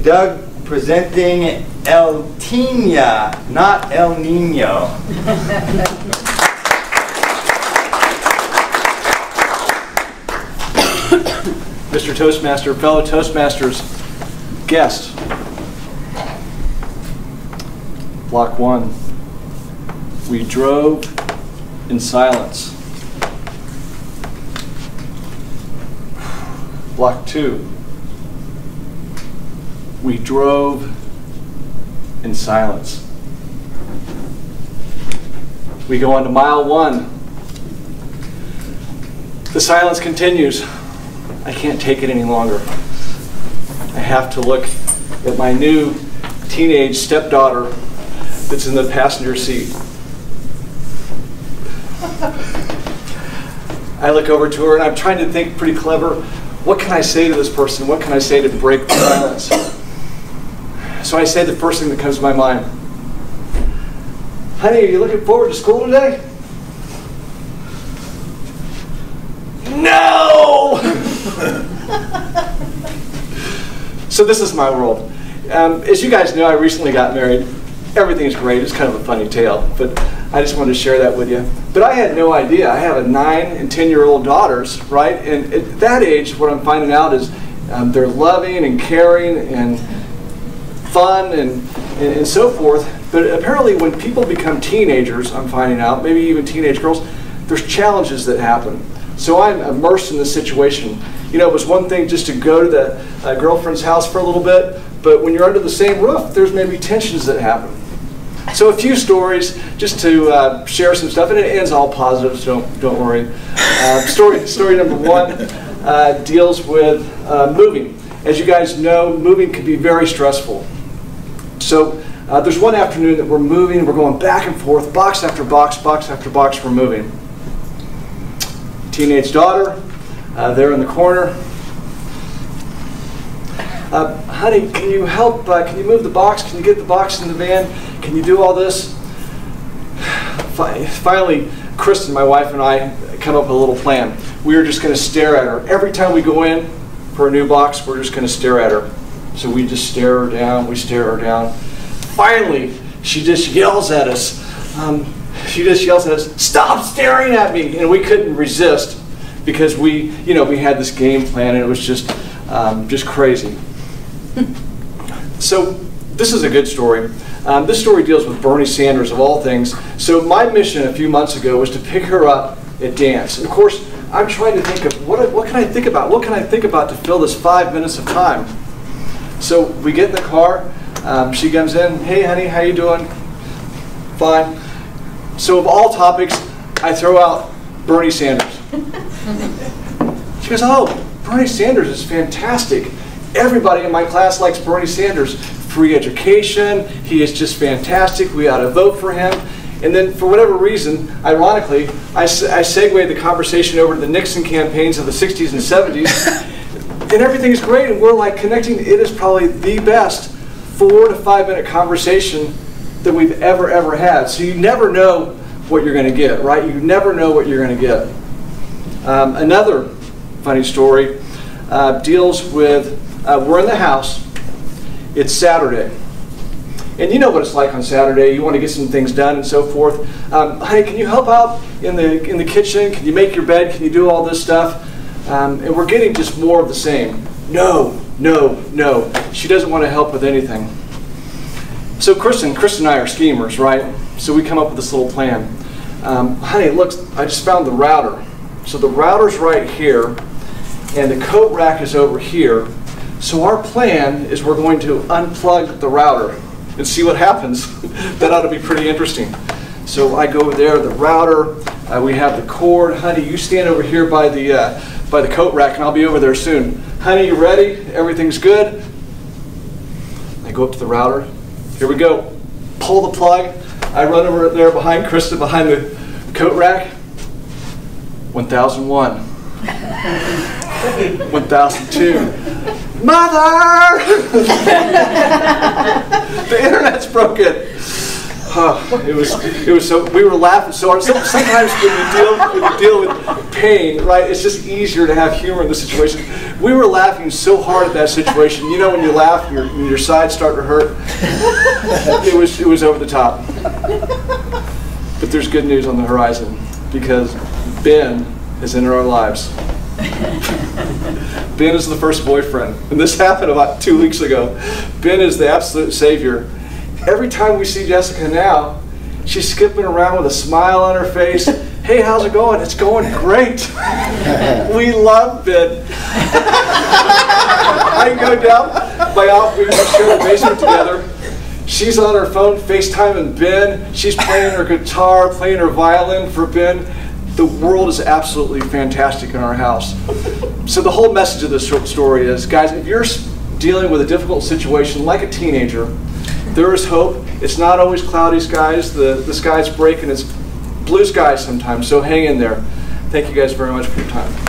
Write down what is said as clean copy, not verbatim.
Doug presenting El Tina, not El Nino. Mr. Toastmaster, fellow Toastmasters, guest. Block 1. We drove in silence. Block 2. We drove in silence. We go on to mile 1. The silence continues. I can't take it any longer. I have to look at my new teenage stepdaughter that's in the passenger seat. I look over to her and I'm trying to think pretty clever. What can I say to this person? What can I say to break the silence? So I say the first thing that comes to my mind. Honey, are you looking forward to school today? No! So this is my world. As you guys know, I recently got married. Everything's great. It's kind of a funny tale, but I just wanted to share that with you. But I had no idea. I have a 9 and 10-year-old daughters, right? And at that age, what I'm finding out is they're loving and caring and fun and so forth. But apparently when people become teenagers, I'm finding out, maybe even teenage girls, there's challenges that happen. So I'm immersed in this situation. You know, it was one thing just to go to the girlfriend's house for a little bit, but when you're under the same roof, there's maybe tensions that happen. So a few stories just to share some stuff, and it ends all positive, so don't worry. Story number 1 deals with moving. As you guys know, moving can be very stressful. So there's one afternoon that we're moving, we're going back and forth, box after box, we're moving. Teenage daughter, there in the corner. Honey, can you help, can you move the box? Can you get the box in the van? Can you do all this? Finally, Kristen, my wife, and I come up with a little plan. We are just going to stare at her. Every time we go in for a new box, we're just going to stare at her. So we just stare her down, we stare her down. Finally, she just yells at us. Stop staring at me! And we couldn't resist because we had this game plan and it was just crazy. So this is a good story. This story deals with Bernie Sanders of all things. So my mission a few months ago was to pick her up at dance. And of course, I'm trying to think of what can I think about? What can I think about to fill this 5 minutes of time? So we get in the car. She comes in. Hey, honey, how you doing? Fine. So of all topics, I throw out Bernie Sanders. She goes, oh, Bernie Sanders is fantastic. Everybody in my class likes Bernie Sanders. Free education, he is just fantastic. We ought to vote for him. And then for whatever reason, ironically, I segued the conversation over to the Nixon campaigns of the 60s and 70s. And everything's great, and we're like connecting. It is probably the best 4 to 5 minute conversation that we've ever had. So you never know what you're going to get, right? You never know what you're going to get. Another funny story deals with, we're in the house, it's Saturday. And you know what it's like on Saturday, you want to get some things done and so forth. Honey, can you help out in the kitchen? Can you make your bed? Can you do all this stuff? And we're getting just more of the same. No. She doesn't want to help with anything. So Kristen and I are schemers, right? So we come up with this little plan. Honey, look, I just found the router. So the router's right here, and the coat rack is over here. So our plan is we're going to unplug the router and see what happens. That ought to be pretty interesting. So I go over there, the router, we have the cord. Honey, you stand over here by the coat rack and I'll be over there soon. Honey, you ready? Everything's good? I go up to the router. Here we go. Pull the plug. I run over there behind Krista, behind the coat rack. 1001. 1002. Mother! The internet's broken. It was so, we were laughing so hard. Sometimes when you deal with pain, right, it's just easier to have humor in the situation. We were laughing so hard at that situation. You know, when you laugh, your sides start to hurt. It was over the top. But there's good news on the horizon, because Ben is in our lives. Ben is the first boyfriend, and this happened about 2 weeks ago. Ben is the absolute savior. Every time we see Jessica now, she's skipping around with a smile on her face. Hey, how's it going? It's going great. We love Ben. I go down my office, we share the basement together. She's on her phone FaceTiming Ben. She's playing her guitar, playing her violin for Ben. The world is absolutely fantastic in our house. So the whole message of this short story is, guys, if you're dealing with a difficult situation like a teenager, there is hope. It's not always cloudy skies. The sky's breaking. It's blue skies sometimes, so hang in there. Thank you guys very much for your time.